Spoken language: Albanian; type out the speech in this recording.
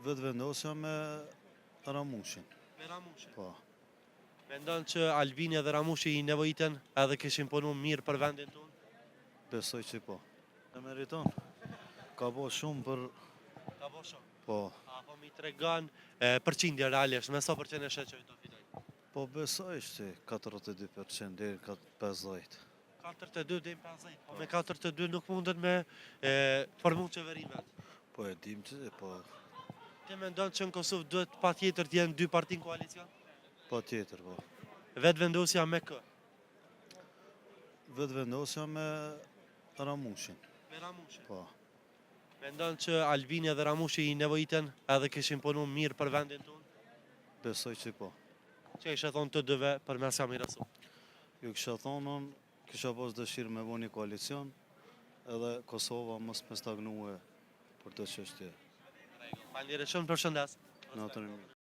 Vetë vendosja me Ramushin. Me Ramushin. Po. Mendon që Albini dhe Ramushi i nevojiten edhe kishin punu mirë për vendin tonë? Besoj që po. E meriton. Ka bo shumë për... Ka bo shumë. Po. Apo mi tregon përqindje realisht, me sa përqen e sheqoj do fitoj? Po besoj që 42% deri 50%. 42 dhe 50, po me 42 nuk mundet me formu qeverimet. Po e dim që, po... Ti mendon që në Kosovë duhet pa tjetër t'jenë 2 parti në koalicion? Pa tjetër, po. Vetë vendosja me kë? Vetë vendosja me Ramushin. Me Ramushin. Po. Mendon që Albini dhe Ramushi i nevojiten edhe kishin punu mirë për vendin tonë? Besoj që po. Që ishe thonë të dëve për mes Sami Rasu? Ju kisha thonë, kisha pas dëshirë me bo një koalicion, edhe Kosova mos me stagnue për të çështje. Falënderit shumë, përshëndes. Natën e mirë.